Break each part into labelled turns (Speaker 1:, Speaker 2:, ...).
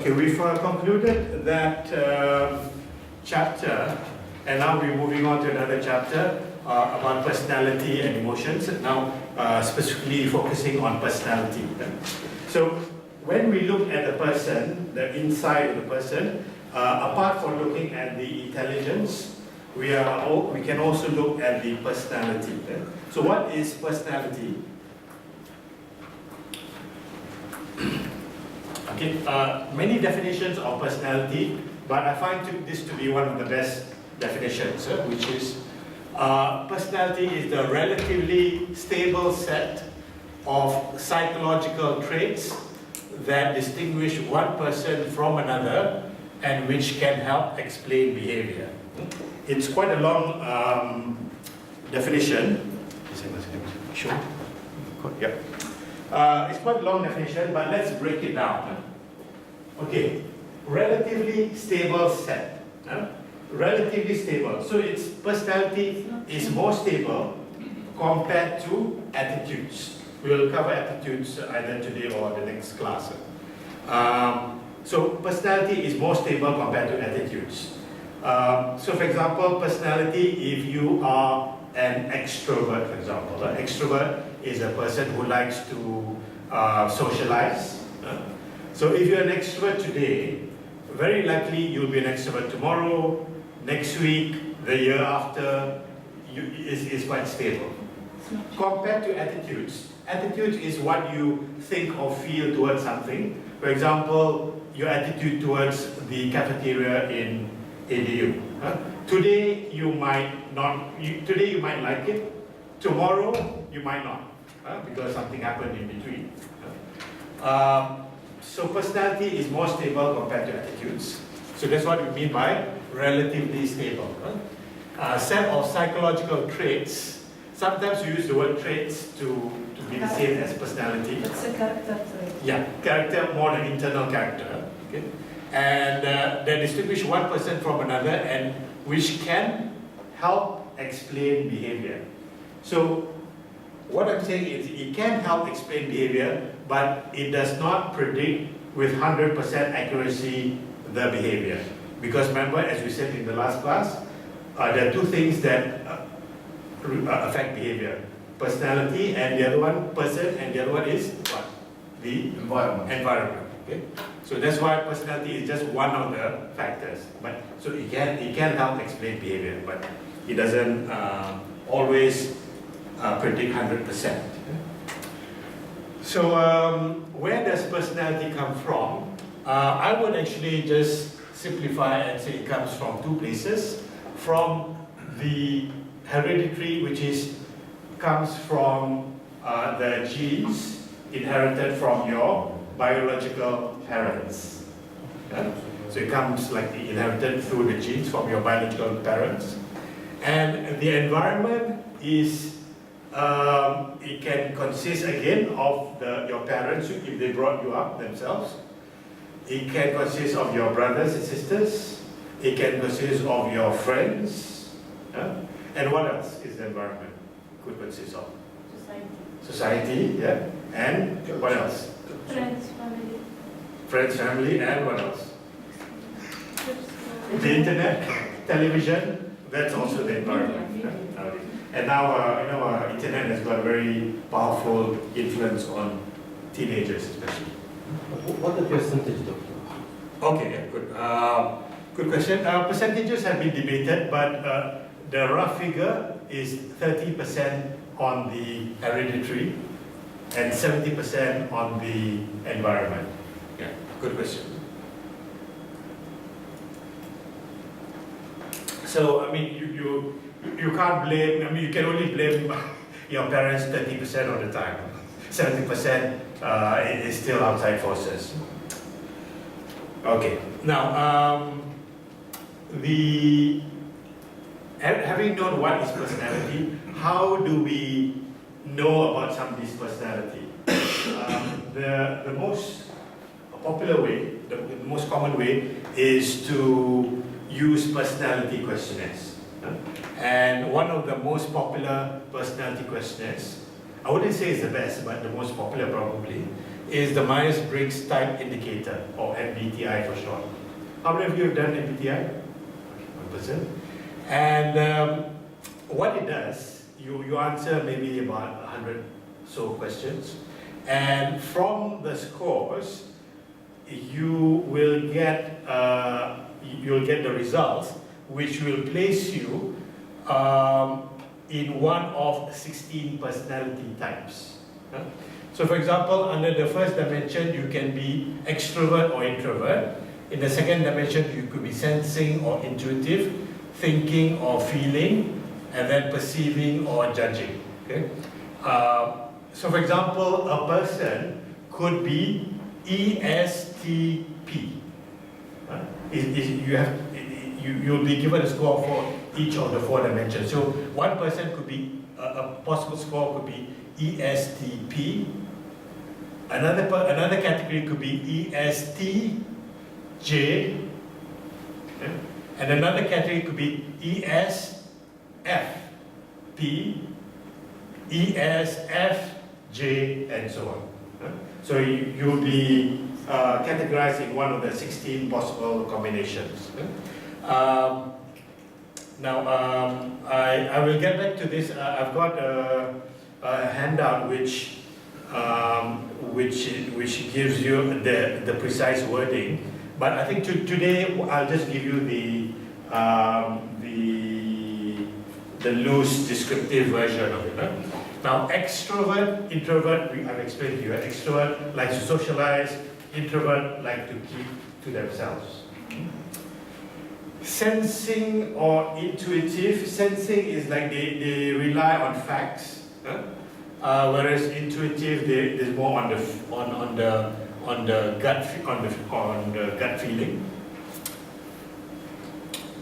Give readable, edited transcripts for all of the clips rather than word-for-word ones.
Speaker 1: Okay, we've concluded that chapter, and now we're moving on to another chapter about personality and emotions, now specifically focusing on personality. So when we look at the person, the inside of the person, apart from looking at the intelligence, we can also look at the personality. So what is personality? Okay, many definitions of personality, but I find this to be one of the best definitions, which is personality is the relatively stable set of psychological traits that distinguish one person from another and which can help explain behavior. It's quite a long definition. Sure. Yeah. It's quite a long definition, but let's break it down. Okay, relatively stable set. Relatively stable. So its personality is more stable compared to attitudes. We will cover attitudes either today or the next class. So personality is more stable compared to attitudes. So for example, personality, if you are an extrovert, for example. An extrovert is a person who likes to socialize. So if you're an extrovert today, very likely you'll be an extrovert tomorrow, next week, the year after, is quite stable. Compared to attitudes, attitudes is what you think or feel towards something. For example, your attitude towards the cafeteria in ADU. Today you might not. Today you might like it. Tomorrow you might not, because something happened in between. So personality is more stable compared to attitudes. So that's what we mean by relatively stable. A set of psychological traits. Sometimes we use the word traits to be the same as personality.
Speaker 2: It's a character trait.
Speaker 1: Yeah, character, more than internal character. Okay? And they distinguish one person from another, and which can help explain behavior. So what I'm saying is it can help explain behavior, but it does not predict with 100% accuracy the behavior. Because remember, as we said in the last class, there are two things that affect behavior. Personality and the other one, person, and the other one is what? The environment. Okay? So that's why personality is just one of the factors. But so it can help explain behavior, but it doesn't always predict 100%. So where does personality come from? I would actually just simplify and say it comes from two places. From the hereditary, which comes from the genes inherited from your biological parents. Yeah? So it comes like inherited through the genes from your biological parents. And the environment is, it can consist again of your parents if they brought you up themselves. It can consist of your brothers and sisters. It can consist of your friends. Yeah? And what else is the environment could consist of? Society, yeah. And what else?
Speaker 2: Friends, family.
Speaker 1: Friends, family, and what else? The internet, television, that's also the environment. Yeah? And now, internet has got a very powerful influence on teenagers, especially.
Speaker 3: What the percentage, doctor?
Speaker 1: Okay, yeah, good. Good question. Percentages have been debated, but the rough figure is 30% on the hereditary and 70% on the environment. Yeah, good question. So, I mean, you can't blame, I mean, you can only blame your parents 30% of the time. 70% is still outside forces. Okay, now, having known what is personality, how do we know about somebody's personality? The most popular way, the most common way, is to use personality questionnaires. And one of the most popular personality questionnaires, I wouldn't say it's the best, but the most popular probably, is the Myers-Briggs Type Indicator, or MBTI for short. How many of you have done MBTI? Okay, one person. And what it does, you answer maybe about 100 so questions, and from the scores, you will get you'll get the results, which will place you in one of 16 personality types. So for example, under the first dimension, you can be extrovert or introvert. In the second dimension, you could be sensing or intuitive, thinking or feeling, and then perceiving or judging. Okay? So for example, a person could be ESTP. You'll be given a score for each of the 4 dimensions. So one person could be, a possible score could be ESTP. Another category could be ESTJ. Okay? And another category could be ESFP, ESFJ, and so on. So you'll be categorized in one of the 16 possible combinations. Now, I will get back to this. I've got a handout which gives you the precise wording. But I think today I'll just give you the loose descriptive version of it. Now, extrovert, introvert, I've explained to you. Extrovert likes to socialize, introvert like to keep to themselves. Sensing or intuitive, sensing is like they rely on facts, whereas intuitive there's more on the gut feeling.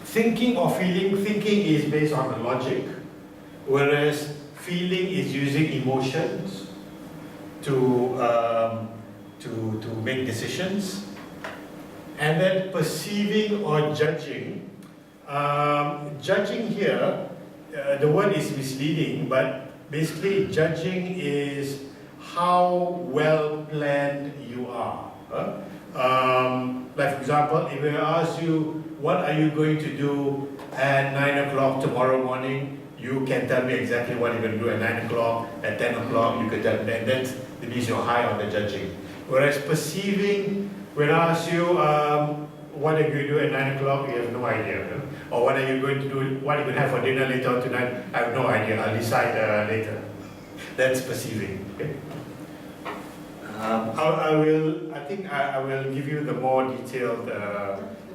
Speaker 1: Thinking or feeling, thinking is based on the logic, whereas feeling is using emotions to make decisions. And then perceiving or judging. Judging here, the word is misleading, but basically judging is how well planned you are. Like for example, if I ask you, what are you going to do at 9 o'clock tomorrow morning? You can tell me exactly what you're going to do at 9 o'clock, at 10 o'clock, you can tell me, and that means you're high on the judging. Whereas perceiving, when I ask you, what are you going to do at 9 o'clock, you have no idea. No? Or what are you going to do, what are you going to have for dinner later on tonight, I have no idea, I'll decide later. That's perceiving. Okay? I will give you the more detailed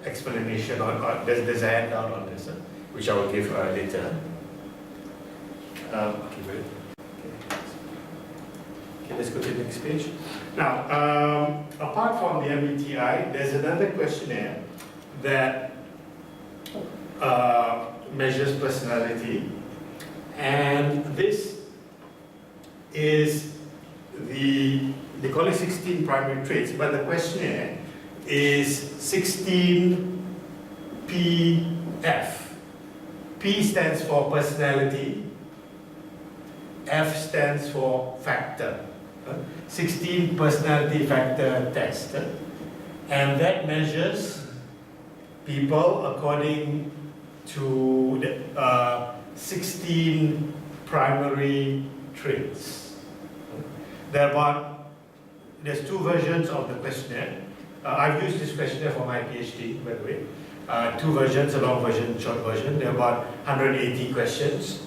Speaker 1: explanation on there's a handout on this, which I will give later. Okay, great. Okay, let's go to the next page. Now, apart from the MBTI, there's another questionnaire that measures personality, and this is they call it 16 primary traits, but the questionnaire is 16PF. P stands for personality, F stands for factor. 16 personality factor test. And that measures people according to the 16 primary traits. There's 2 versions of the questionnaire. I've used this questionnaire for my PhD, by the way. 2 versions, a long version, short version. There are about 180 questions.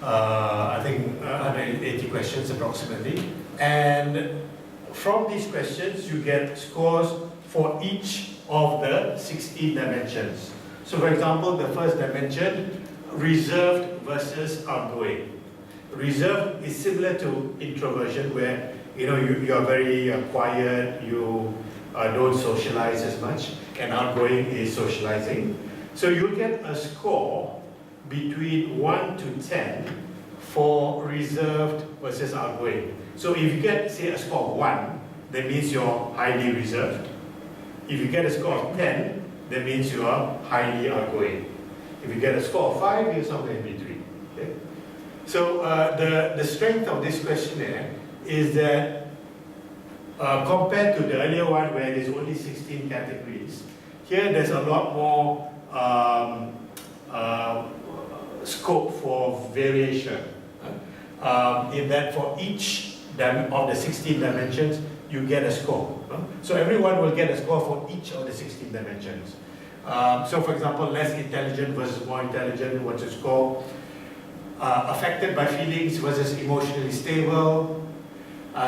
Speaker 1: I think 180 questions approximately. And from these questions, you get scores for each of the 16 dimensions. So for example, the first dimension, reserved versus outgoing. Reserved is similar to introversion, where you are very quiet, you don't socialize as much, and outgoing is socializing. So you'll get a score between 1 to 10 for reserved versus outgoing. So if you get, say, a score of 1, that means you're highly reserved. If you get a score of 10, that means you are highly outgoing. If you get a score of 5, you're somewhere in between. Okay? So the strength of this questionnaire is that compared to the earlier one where there's only 16 categories. Here there's a lot more scope for variation. In that for each of the 16 dimensions, you get a score. So everyone will get a score for each of the 16 dimensions. So for example, less intelligent versus more intelligent, what's the score? Affected by feelings versus emotionally stable,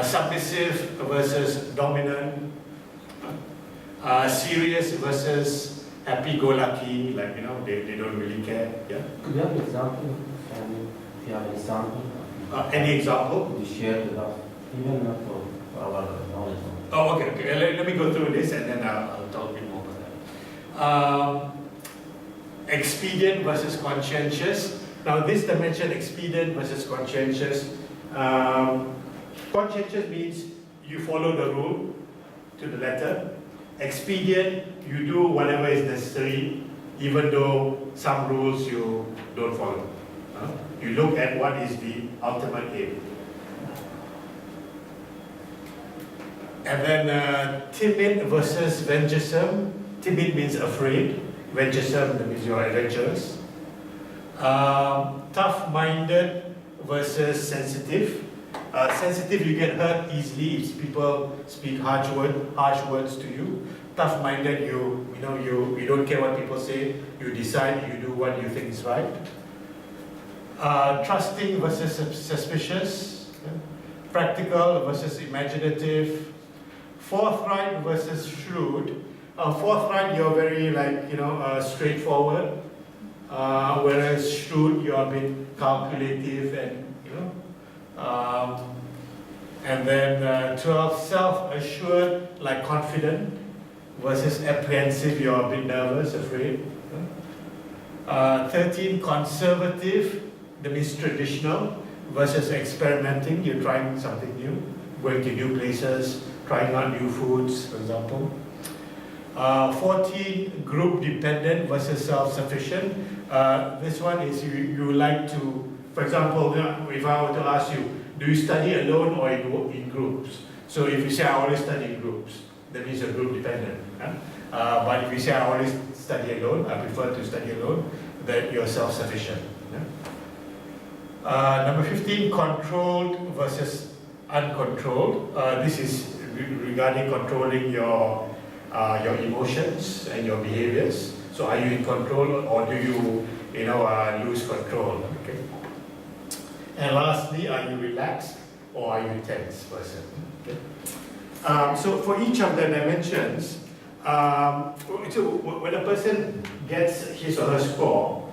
Speaker 1: submissive versus dominant, serious versus happy-go-lucky, like, they don't really care. Yeah?
Speaker 3: Could you have an example? If you have an example?
Speaker 1: Any example?
Speaker 3: Could you share with us? Even not for our knowledge.
Speaker 1: Oh, okay. Let me go through this and then I'll talk a bit more about that. Expedient versus conscientious. Now this dimension, expedient versus conscientious. Conscientious means you follow the rule to the letter. Expedient, you do whatever is necessary, even though some rules you don't follow. You look at what is the ultimate aim. And then timid versus venturesome. Timid means afraid. Venturesome means you're adventurous. Tough-minded versus sensitive. Sensitive, you get hurt easily if people speak harsh words to you. Tough-minded, you don't care what people say. You decide, you do what you think is right. Trusting versus suspicious. Practical versus imaginative. Forthright versus shrewd. Forthright, you're very straightforward. Whereas shrewd, you're a bit calculative and and then 12, self-assured, like confident, versus apprehensive, you're a bit nervous, afraid. 13, conservative, that means traditional, versus experimenting, you're trying something new, going to new places, trying out new foods, for example. 14, group dependent versus self-sufficient. This one is you like to, for example, if I were to ask you, do you study alone or in groups? So if you say I always study in groups, that means you're group dependent. But if you say I always study alone, I prefer to study alone, then you're self-sufficient. Number 15, controlled versus uncontrolled. This is regarding controlling your emotions and your behaviors. So are you in control or do you lose control? Okay. And lastly, are you relaxed or are you tense person? Okay. So for each of the dimensions, so when a person gets his or her score,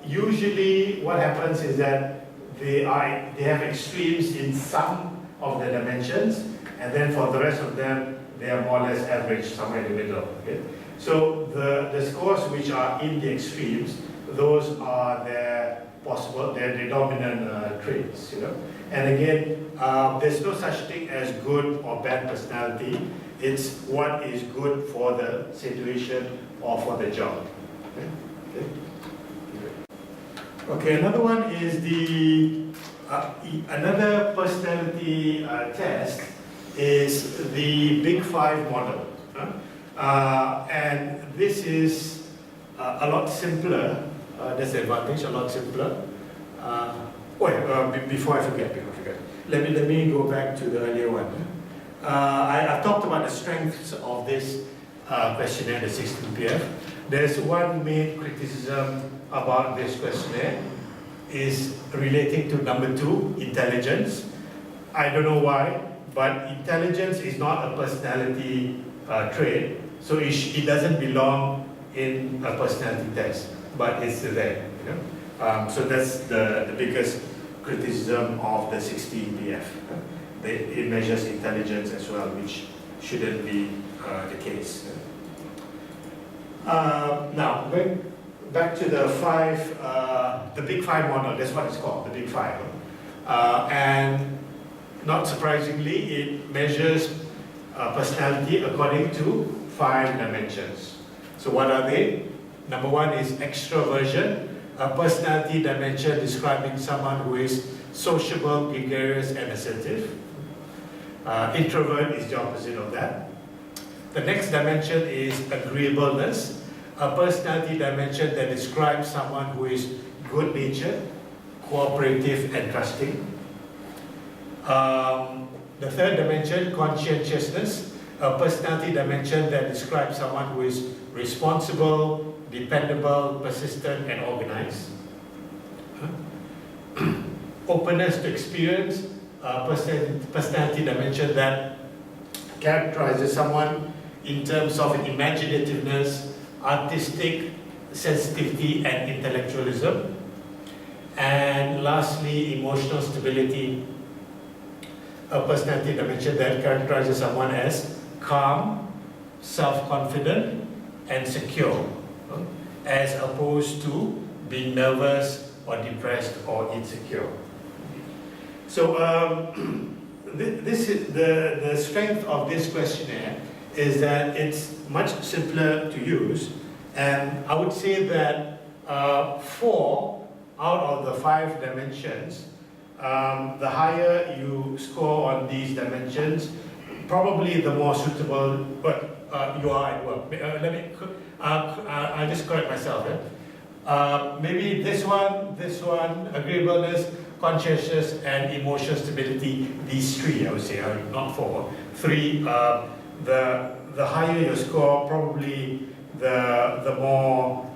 Speaker 1: usually what happens is that they have extremes in some of the dimensions, and then for the rest of them, they are more or less average, somewhere in the middle. Okay? So the scores which are in the extremes, those are their dominant traits. And again, there's no such thing as good or bad personality. It's what is good for the situation or for the job. Okay, another one is another personality test is the Big Five model. And this is a lot simpler. That's the advantage, a lot simpler. Before I forget, let me go back to the earlier one. I've talked about the strengths of this questionnaire, the 16 PF. There's one main criticism about this questionnaire is relating to number 2, intelligence. I don't know why, but intelligence is not a personality trait, so it doesn't belong in a personality test, but it's there. So that's the biggest criticism of the 16 PF. It measures intelligence as well, which shouldn't be the case. Now, going back to the Big Five model, that's what it's called, the Big Five. And not surprisingly, it measures personality according to 5 dimensions. So what are they? Number 1 is extroversion, a personality dimension describing someone who is sociable, gregarious, and assertive. Introvert is the opposite of that. The next dimension is agreeableness, a personality dimension that describes someone who is good-natured, cooperative, and trusting. The third dimension, conscientiousness, a personality dimension that describes someone who is responsible, dependable, persistent, and organized. Openness to experience, a personality dimension that characterizes someone in terms of imaginativeness, artistic sensitivity, and intellectualism. And lastly, emotional stability, a personality dimension that characterizes someone as calm, self-confident, and secure, as opposed to being nervous or depressed or insecure. So this is the strength of this questionnaire is that it's much simpler to use, and I would say that 4 out of the 5 dimensions, the higher you score on these dimensions, probably the more suitable, but you are at work. I'll just correct myself. Maybe this one, agreeableness, conscientious, and emotional stability, these 3, I would say, not 4. 3, the higher your score, probably the more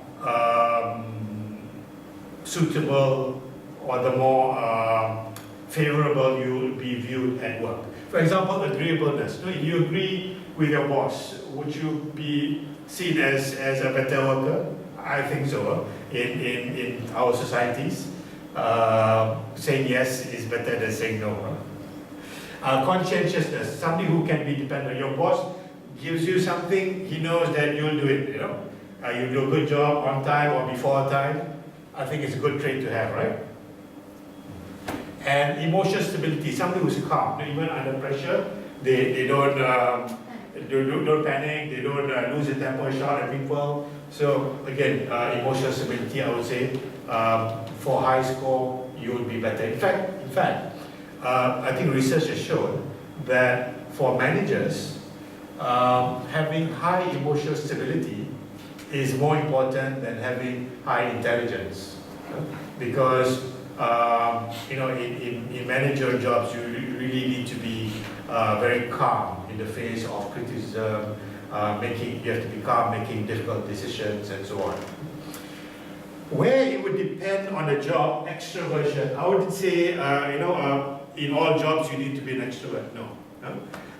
Speaker 1: suitable or the more favorable you will be viewed at work. For example, agreeableness. If you agree with your boss, would you be seen as a better worker? I think so. In our societies, saying yes is better than saying no. Conscientiousness, somebody who can be dependent. Your boss gives you something, he knows that you'll do it. You do a good job on time or before time. I think it's a good trait to have, right? And emotional stability, somebody who's calm, even under pressure, they don't panic, they don't lose their temper, shout at people. So again, emotional stability, I would say, for high score, you would be better. In fact, I think research has shown that for managers, having high emotional stability is more important than having high intelligence, because in managerial jobs, you really need to be very calm in the face of criticism. You have to be calm, making difficult decisions, and so on. Where it would depend on the job, extroversion. I would say, in all jobs you need to be an extrovert. No.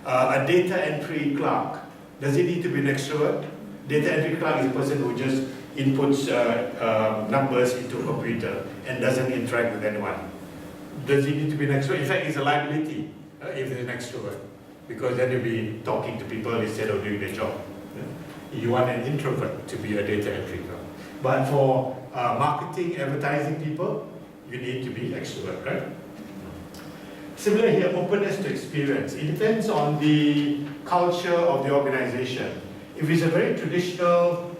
Speaker 1: A data entry clerk, does he need to be an extrovert? Data entry clerk is a person who just inputs numbers into a computer and doesn't interact with anyone. Does he need to be an extrovert? In fact, it's a liability if he's an extrovert, because then you'll be talking to people instead of doing their job. You want an introvert to be a data entry clerk. But for marketing, advertising people, you need to be extrovert, right? Similar here, openness to experience. It depends on the culture of the organization. If it's a very traditional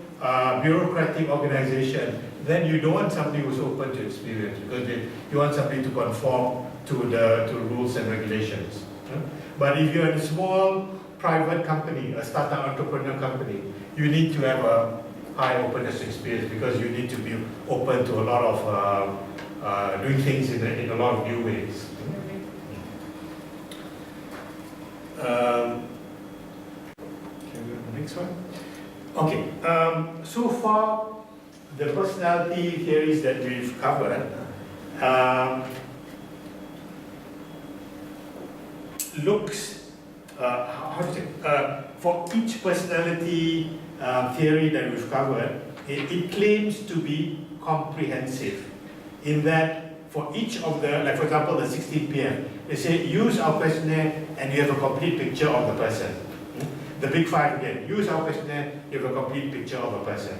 Speaker 1: bureaucratic organization, then you don't want somebody who's open to experience, because you want somebody to conform to rules and regulations. But if you're in a small private company, a startup entrepreneur company, you need to have a high openness to experience, because you need to be open to a lot of doing things in a lot of new ways. Can we go to the next one? Okay, so far the personality theories that we've covered looks, how to say, for each personality theory that we've covered, it claims to be comprehensive, in that for each of the, like for example the 16 p.m., they say use our questionnaire and you have a complete picture of the person. The big 5 again, use our questionnaire, you have a complete picture of a person.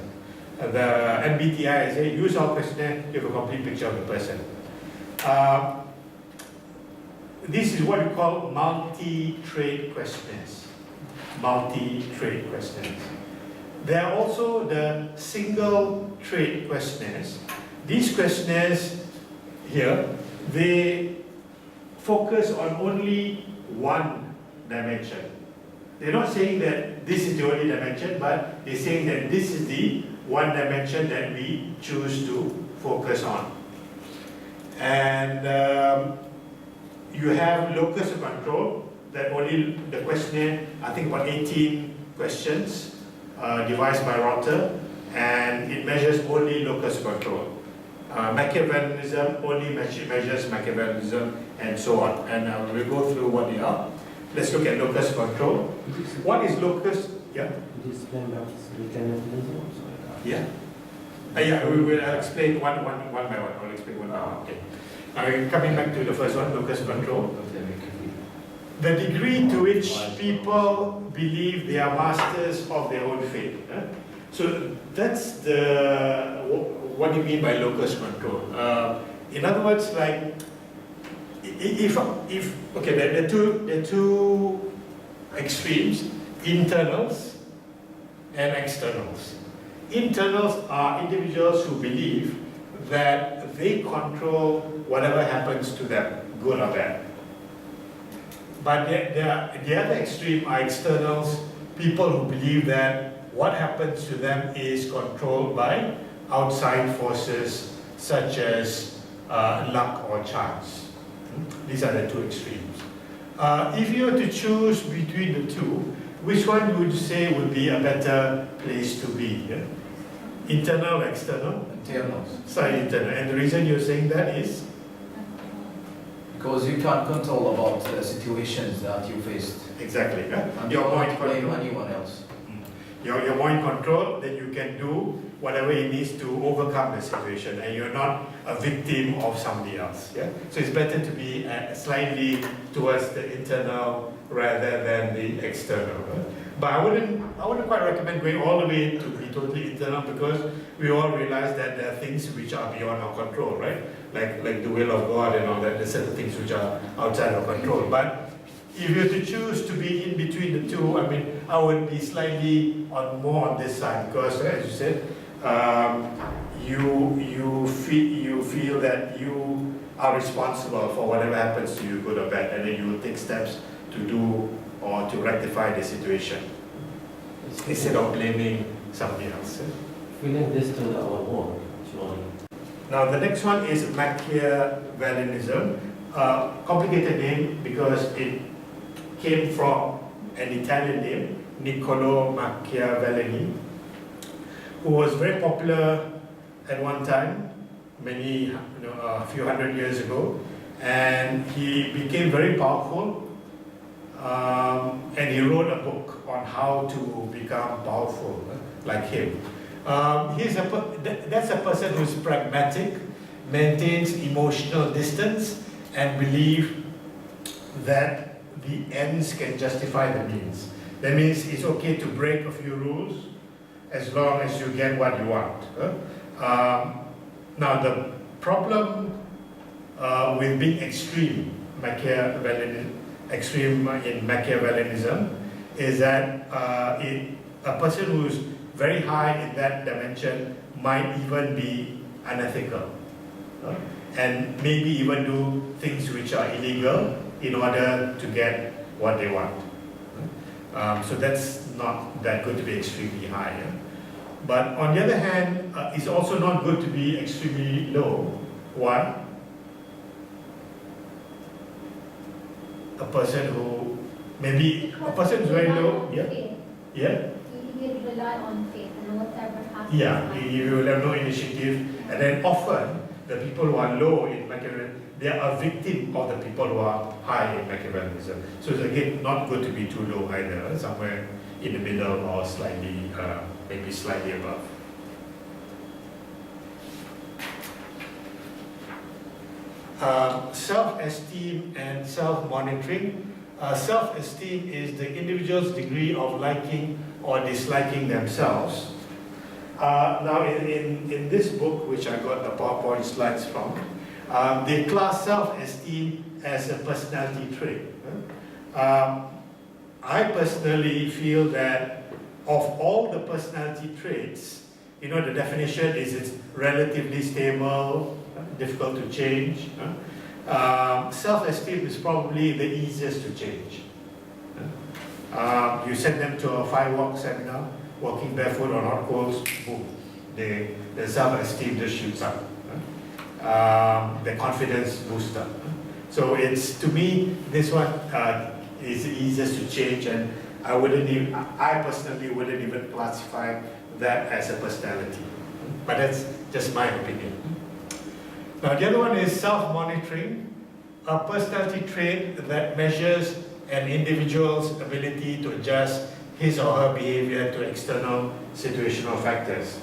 Speaker 1: The MBTI say use our questionnaire, you have a complete picture of the person. This is what we call multi-trait questionnaires. Multi-trait questionnaires. There are also the single trait questionnaires. These questionnaires here, they focus on only one dimension. They're not saying that this is the only dimension, but they're saying that this is the one dimension that we choose to focus on. And you have locus of control, that only the questionnaire, I think about 18 questions devised by Rotter, and it measures only locus of control. Machiavellianism only measures Machiavellianism, and so on. And we'll go through what they are. Let's look at locus of control. What is locus? Yeah? Yeah. Yeah, we will explain one by one. I'll explain one by one. Okay. Coming back to the first one, locus of control. The degree to which people believe they are masters of their own fate. So that's the what do you mean by locus control? In other words, like if okay, there are two extremes: internals and externals. Internals are individuals who believe that they control whatever happens to them, good or bad. But the other extreme are externals, people who believe that what happens to them is controlled by outside forces such as luck or chance. These are the two extremes. If you were to choose between the two, which one would you say would be a better place to be? Yeah? Internal or external?
Speaker 4: Internals.
Speaker 1: Sorry, internal. And the reason you're saying that is?
Speaker 4: Because you can't control about situations that you faced.
Speaker 1: Exactly. Yeah?
Speaker 4: And
Speaker 1: You're
Speaker 4: you
Speaker 1: more in
Speaker 4: can't blame
Speaker 1: control.
Speaker 4: anyone else.
Speaker 1: You're more in control, then you can do whatever it needs to overcome the situation, and you're not a victim of somebody else. Yeah? So it's better to be slightly towards the internal rather than the external. Right? But I wouldn't quite recommend going all the way to be totally internal, because we all realize that there are things which are beyond our control, right? Like the will of God and all that. There's certain things which are outside our control. But if you were to choose to be in between the two, I mean, I would be slightly more on this side, because, as you said, you feel that you are responsible for whatever happens to you, good or bad, and then you will take steps to do or to rectify the situation instead of blaming somebody else.
Speaker 3: Feeling this to our own, surely.
Speaker 1: Now the next one is Machiavellianism. Complicated name because it came from an Italian name, Niccolo Machiavelli, who was very popular at one time, a few hundred years ago, and he became very powerful, and he wrote a book on how to become powerful, like him. That's a person who's pragmatic, maintains emotional distance, and believes that the ends can justify the means. That means it's okay to break a few rules as long as you get what you want. Now the problem with being extreme in Machiavellianism is that a person who's very high in that dimension might even be unethical, and maybe even do things which are illegal in order to get what they want. So that's not that good to be extremely high. But on the other hand, it's also not good to be extremely low. Why? A person who, maybe a person who's very low, yeah?
Speaker 5: He rely on faith and whatever happens.
Speaker 1: Yeah, you will have no initiative, and then often the people who are low in Machiavellianism, they are a victim of the people who are high in Machiavellianism. So it's again not good to be too low either, somewhere in the middle or slightly, maybe slightly above. Self-esteem and self-monitoring. Self-esteem is the individual's degree of liking or disliking themselves. Now in this book, which I got the PowerPoint slides from, they class self-esteem as a personality trait. I personally feel that of all the personality traits, the definition is it's relatively stable, difficult to change. Self-esteem is probably the easiest to change. You send them to a 5-walk seminar, walking barefoot on hot coals, boom, their self-esteem just shoots up. Their confidence boosts up. So it's, to me, this one is the easiest to change, and I personally wouldn't even classify that as a personality. But that's just my opinion. Now the other one is self-monitoring, a personality trait that measures an individual's ability to adjust his or her behavior to external situational factors.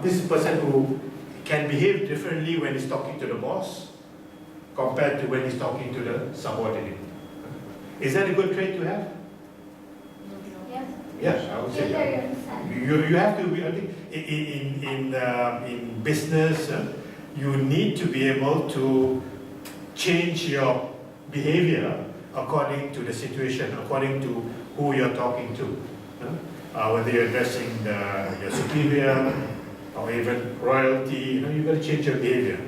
Speaker 1: This is a person who can behave differently when he's talking to the boss compared to when he's talking to the subordinate. Is that a good trait to have?
Speaker 5: Yes.
Speaker 1: Yes, I would say
Speaker 5: Feel
Speaker 1: yeah.
Speaker 5: your yourself.
Speaker 1: You have to be, I think, in business, you need to be able to change your behavior according to the situation, according to who you're talking to. Whether you're addressing your superior or even royalty, you've got to change your behavior.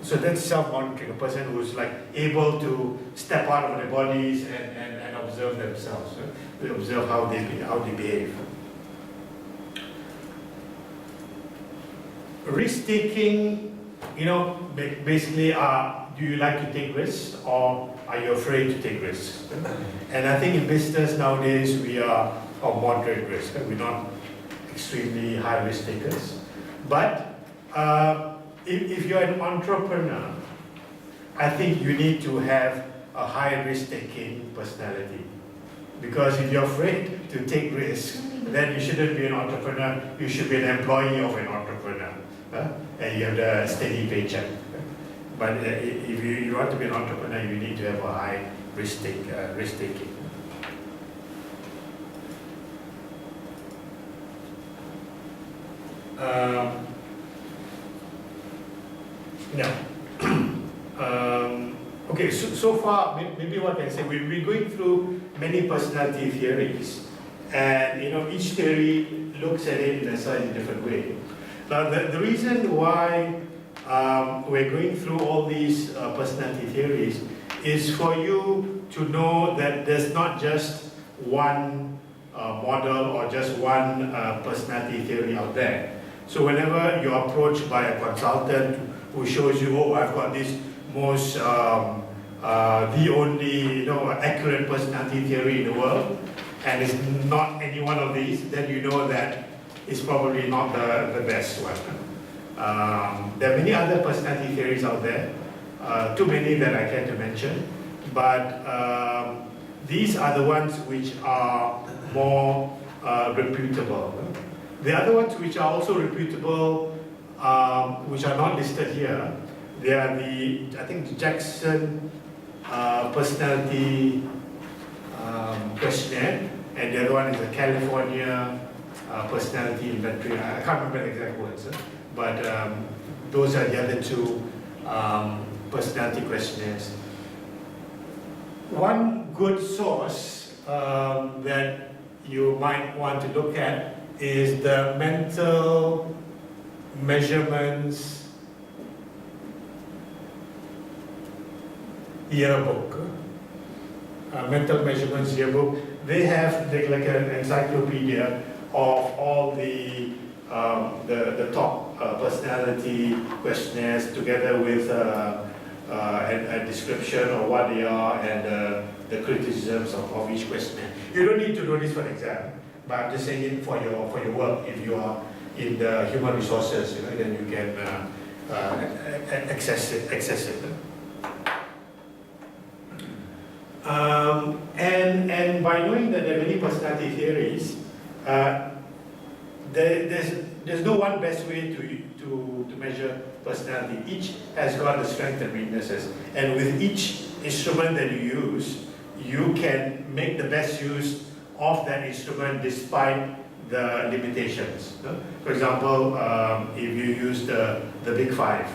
Speaker 1: So that's self-monitoring, a person who's like able to step out of their bodies and observe themselves. They observe how they behave. Risk-taking, basically, do you like to take risks or are you afraid to take risks? And I think in business nowadays we are of moderate risk. We're not extremely high risk takers. But if you're an entrepreneur, I think you need to have a high risk-taking personality. Because if you're afraid to take risks, then you shouldn't be an entrepreneur, you should be an employee of an entrepreneur. And you have the steady paycheck. But if you want to be an entrepreneur, you need to have a high risk-taking. Okay, so far, maybe what I can say, we're going through many personality theories, and each theory looks at it in a slightly different way. Now, the reason why we're going through all these personality theories is for you to know that there's not just one model or just one personality theory out there. So whenever you're approached by a consultant who shows you, oh, I've got this most, the only accurate personality theory in the world, and it's not any one of these, then you know that it's probably not the best one. There are many other personality theories out there, too many that I care to mention, but these are the ones which are more reputable. The other ones which are also reputable, which are not listed here, they are I think the Jackson personality questionnaire, and the other one is the California personality inventory. I can't remember the exact words, but those are the other two personality questionnaires. One good source that you might want to look at is the mental measurements yearbook. Mental measurements yearbook. They have like an encyclopedia of all the top personality questionnaires, together with a description of what they are and the criticisms of each questionnaire. You don't need to know this for an exam, but I'm just saying it for your work. If you are in the human resources, then you can access it. And by knowing that there are many personality theories, there's no one best way to measure personality. Each has got the strengths and weaknesses, and with each instrument that you use, you can make the best use of that instrument despite the limitations. For example, if you use the Big Five,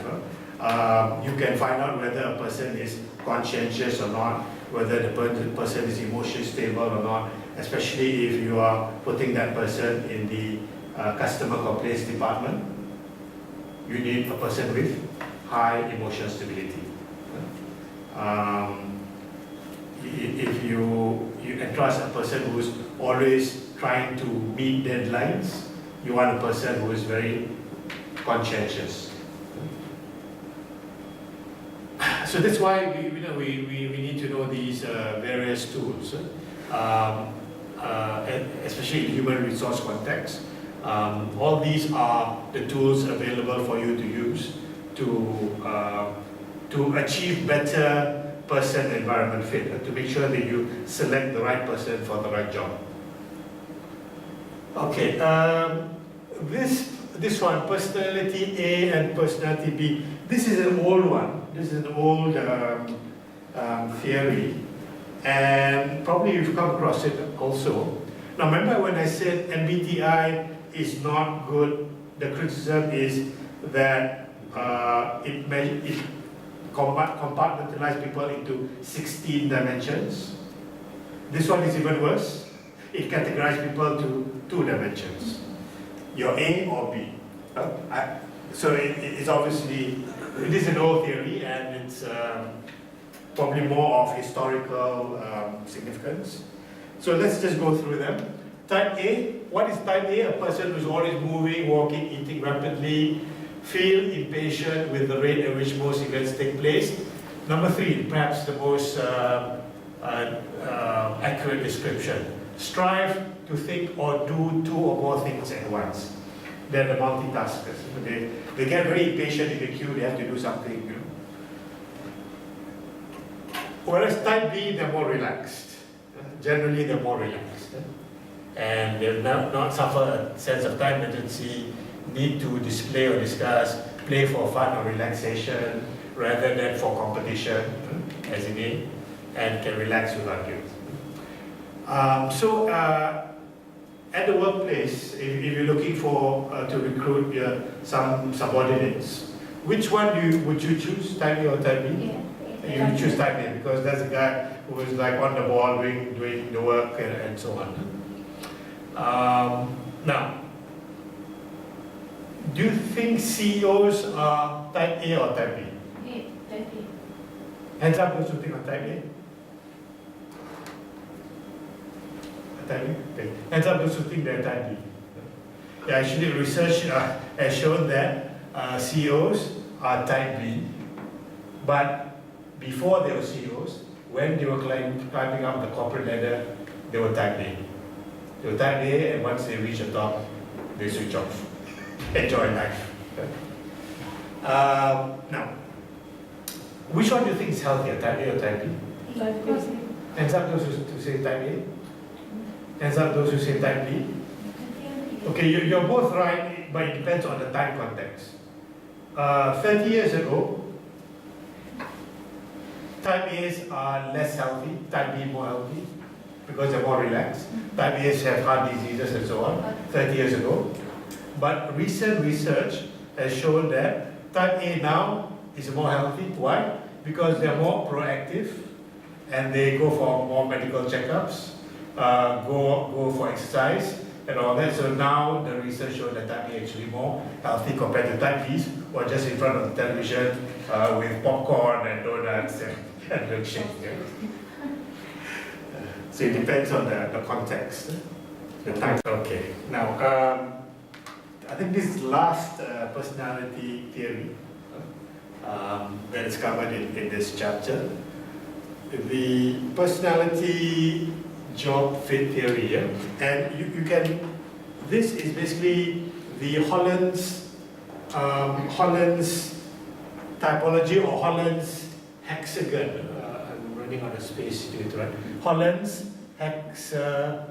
Speaker 1: you can find out whether a person is conscientious or not, whether the person is emotionally stable or not, especially if you are putting that person in the customer complaints department. You need a person with high emotional stability. if you entrust a person who's always trying to meet deadlines, you want a person who is very conscientious. So that's why we need to know these various tools, especially in human resource context. All these are the tools available for you to use to achieve better person-environment fit, to make sure that you select the right person for the right job. Okay, this one, personality A and personality B. This is an old one. This is an old theory, and probably you've come across it also. Now, remember when I said MBTI is not good? The criticism is that it compartmentalizes people into 16 dimensions. This one is even worse. It categorizes people to 2 dimensions. You're A or B. So it's obviously, it is an old theory, and it's probably more of historical significance. So let's just go through them. Type A, what is type A? A person who's always moving, walking, eating rapidly, feel impatient with the rate at which most events take place. Number 3, perhaps the most accurate description. Strive to think or do 2 or more things at once. They're the multitaskers. They get very impatient in the queue, they have to do something. Whereas type B, they're more relaxed. Generally, they're more relaxed. And they not suffer a sense of time urgency, need to display or discuss, play for fun or relaxation, rather than for competition, as in A, and can relax without guilt. At the workplace, if you're looking for to recruit some subordinates, which one would you choose, type A or type B?
Speaker 5: Yeah.
Speaker 1: You would choose type A because that's the guy who is like on the ball doing the work and so on. Now, do you think CEOs are type A or type B?
Speaker 5: Yeah, type A.
Speaker 1: Hands up those who think are type A. Type B? Okay. Hands up those who think they're type B. Yeah, actually, research has shown that CEOs are type B, but before they were CEOs, when they were climbing up the corporate ladder, they were type A. They were type A, and once they reach the top, they switch off. Enjoy life. Now, which one do you think is healthier, type A or type B?
Speaker 2: Type A.
Speaker 1: Hands up those who say type A. Hands up those who say type B. Okay, you're both right, but it depends on the time context. 30 years ago, type A's are less healthy, type B more healthy, because they're more relaxed. Type A's have heart diseases and so on, 30 years ago. But recent research has shown that type A now is more healthy. Why? Because they're more proactive and they go for more medical checkups, go for exercise and all that. So now the research shows that type A is actually more healthy compared to type B's who are just in front of the television with popcorn and donuts and milkshake. So it depends on the context, the time. Okay, now I think this is the last personality theory that is covered in this chapter. The personality job fit theory, and you can, this is basically the Holland's typology or Holland's hexagon. I'm running out of space to it, right? Holland's hexagon.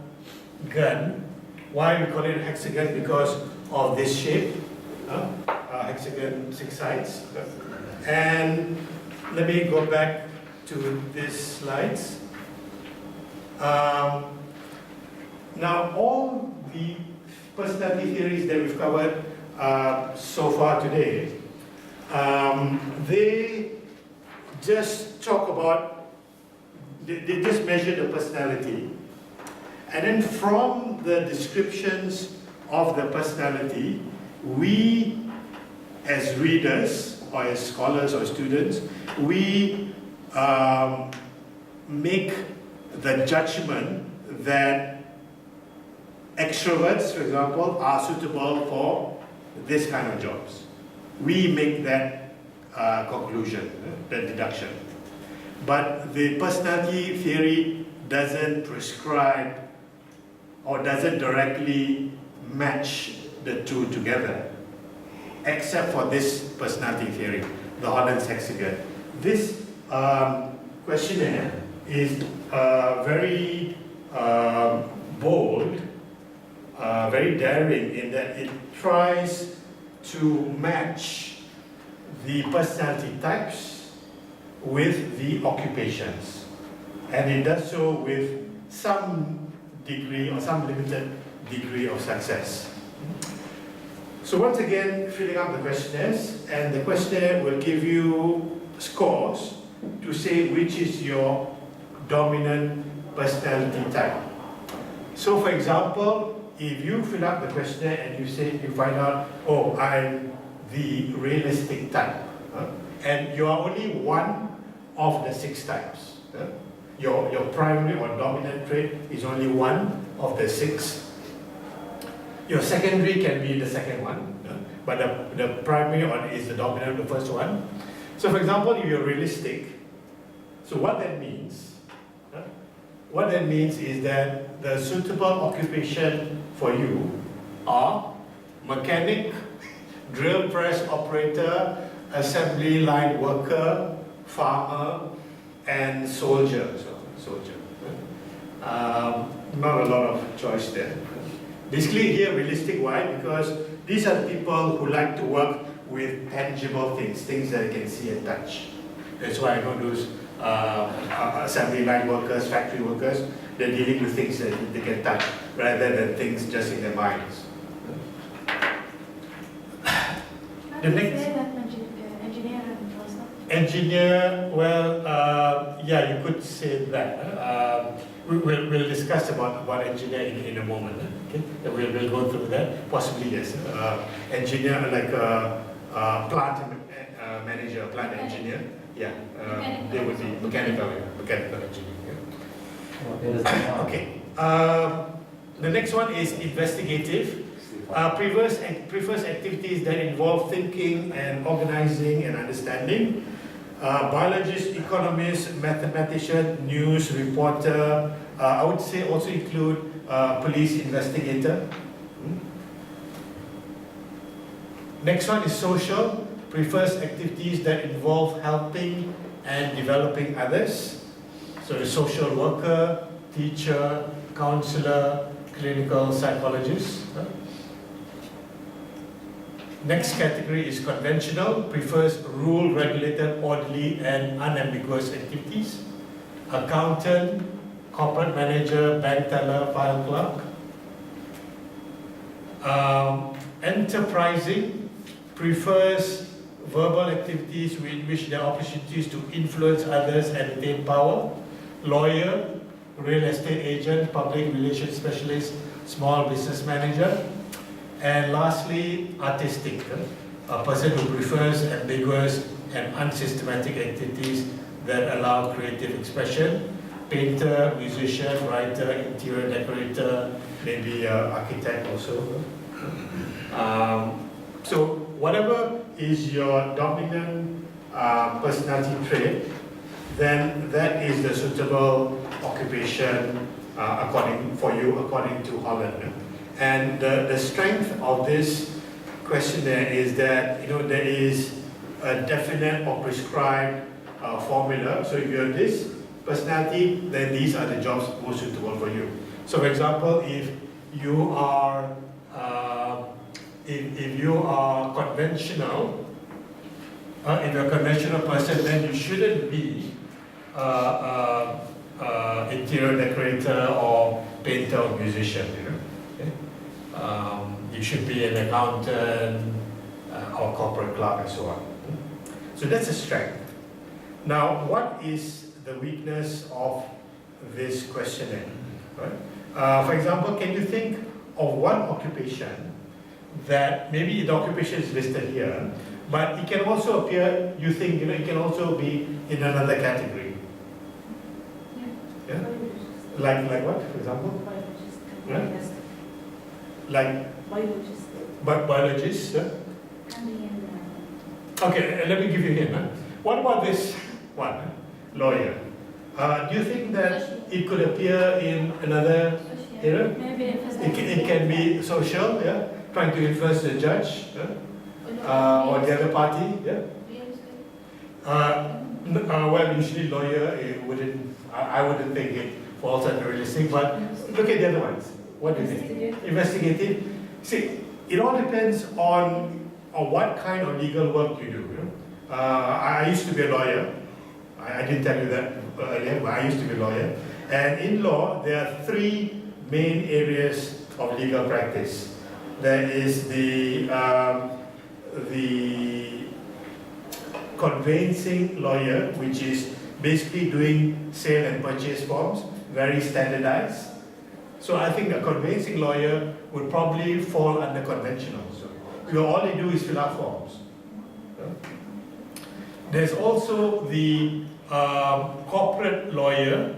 Speaker 1: Why we call it hexagon? Because of this shape, hexagon, 6 sides. And let me go back to these slides. Now, all the personality theories that we've covered so far today, they just talk about, they just measure the personality. And then from the descriptions of the personality, we as readers or as scholars or students, we make the judgment that extroverts, for example, are suitable for this kind of jobs. We make that conclusion, that deduction. But the personality theory doesn't prescribe or doesn't directly match the two together, except for this personality theory, the Holland's hexagon. This questionnaire is very bold, very daring in that it tries to match the personality types with the occupations. And it does so with some degree or some limited degree of success. So once again, filling up the questionnaires, and the questionnaire will give you scores to say which is your dominant personality type. So for example, if you fill up the questionnaire and you find out, oh, I'm the realistic type, and you are only one of the 6 types. Your primary or dominant trait is only one of the 6. Your secondary can be the second one, but the primary one is the dominant, the first one. So for example, if you're realistic, so what that means is that the suitable occupation for you are mechanic, drill press operator, assembly line worker, farmer, and soldier. Not a lot of choice there. Basically here, realistic, why? Because these are the people who like to work with tangible things, things that they can see and touch. That's why I know those assembly line workers, factory workers, they're dealing with things that they can touch rather than things just in their minds. The next
Speaker 5: Engineer and also.
Speaker 1: engineer, well, yeah, you could say that. We'll discuss about engineer in a moment. Okay, we'll go through that. Possibly yes. Engineer like plant manager, plant engineer. Yeah, they would be mechanical engineer. Yeah. Okay. The next one is investigative. Prefers activities that involve thinking and organizing and understanding. Biologist, economist, mathematician, news reporter. I would say also include police investigator. Next one is social. Prefers activities that involve helping and developing others. So a social worker, teacher, counselor, clinical psychologist. Next category is conventional, prefers rule-regulated, orderly, and unambiguous activities. Accountant, corporate manager, bank teller, file clerk. Enterprising, prefers verbal activities in which there are opportunities to influence others and attain power. Lawyer, real estate agent, public relations specialist, small business manager. And lastly, artistic, a person who prefers ambiguous and unsystematic activities that allow creative expression. Painter, musician, writer, interior decorator, maybe architect also. So whatever is your dominant personality trait, then that is the suitable occupation according to Holland. And the strength of this questionnaire is that there is a definite or prescribed formula. So if you're this personality, then these are the jobs most suitable for you. So for example, if you are conventional, if you're a conventional person, then you shouldn't be interior decorator or painter or musician. You should be an accountant or corporate clerk and so on. So that's a strength. Now, what is the weakness of this questionnaire? Right? For example, can you think of one occupation that maybe the occupation is listed here, but it can also appear, it can also be in another category?
Speaker 5: Yeah,
Speaker 1: Yeah? Like what, for example? Yeah? Like biologists, yeah? Okay, let me give you a hint. Huh? What about this one, huh? Lawyer? Do you think that it could appear in another area?
Speaker 5: Maybe
Speaker 1: It can be social, yeah? Trying to influence the judge, or the other party, yeah? Well, usually lawyer, it wouldn't, I wouldn't think it falls under realistic, but look at the other ones. What do you think? Investigative. See, it all depends on what kind of legal work you do. You know? I used to be a lawyer. I didn't tell you that earlier, but I used to be a lawyer. And in law, there are three main areas of legal practice. There is the conveyancing lawyer, which is basically doing sale and purchase forms, very standardized. So I think a conveyancing lawyer would probably fall under conventional. So all you do is fill out forms. There's also the corporate lawyer,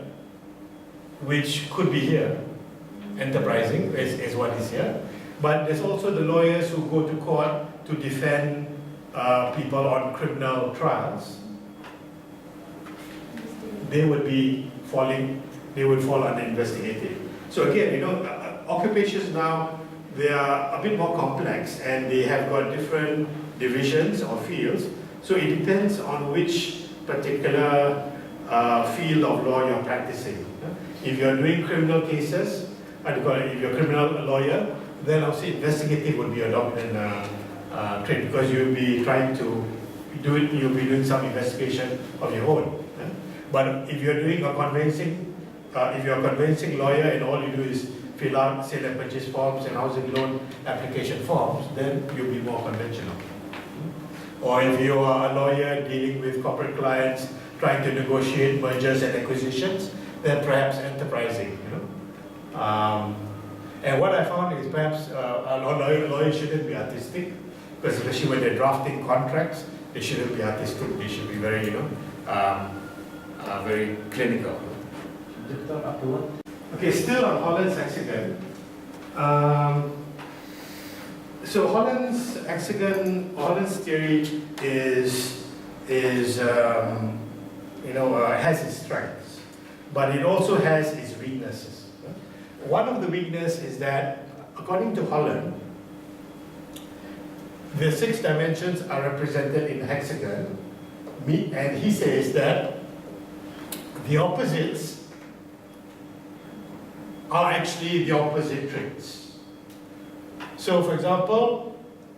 Speaker 1: which could be here, enterprising is what is here. But there's also the lawyers who go to court to defend people on criminal trials. They would fall under investigative. So again, you know, occupations now, they are a bit more complex and they have got different divisions or fields. So it depends on which particular field of law you're practicing. If you're doing criminal cases, if you're a criminal lawyer, then obviously investigative would be your dominant trade, because you'll be trying to do it, you'll be doing some investigation of your own. But if you're doing a conveyancing, if you're a conveyancing lawyer and all you do is fill out sale and purchase forms and housing loan application forms, then you'll be more conventional. Or if you are a lawyer dealing with corporate clients, trying to negotiate mergers and acquisitions, then perhaps enterprising. You know? And what I found is perhaps a lawyer shouldn't be artistic, because especially when they're drafting contracts, they shouldn't be artistic. They should be very, you know, very clinical. Okay, still on Holland's hexagon. So Holland's hexagon, Holland's theory is you know, has its strengths, but it also has its weaknesses. One of the weaknesses is that, according to Holland, the 6 dimensions are represented in the hexagon, and he says that the opposites are actually the opposite traits. So, for example,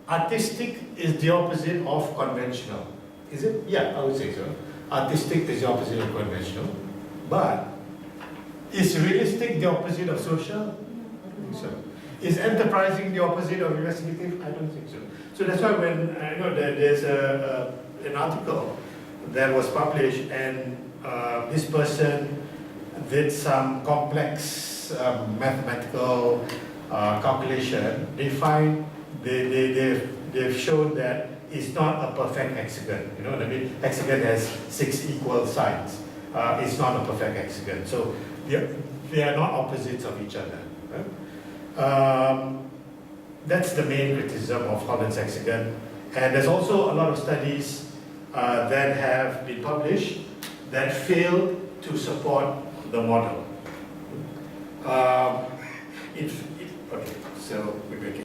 Speaker 1: artistic is the opposite of conventional. Is it? Yeah, I would say so. Artistic is the opposite of conventional. But is realistic the opposite of social? I don't think so. Is enterprising the opposite of investigative? I don't think so. So that's why when I know that there's an article that was published, and this person did some complex mathematical calculation. They've shown that it's not a perfect hexagon. You know what I mean? Hexagon has 6 equal sides. It's not a perfect hexagon. So they are not opposites of each other. Right? That's the main criticism of Holland's hexagon. And there's also a lot of studies that have been published that fail to support the model. Okay, so we're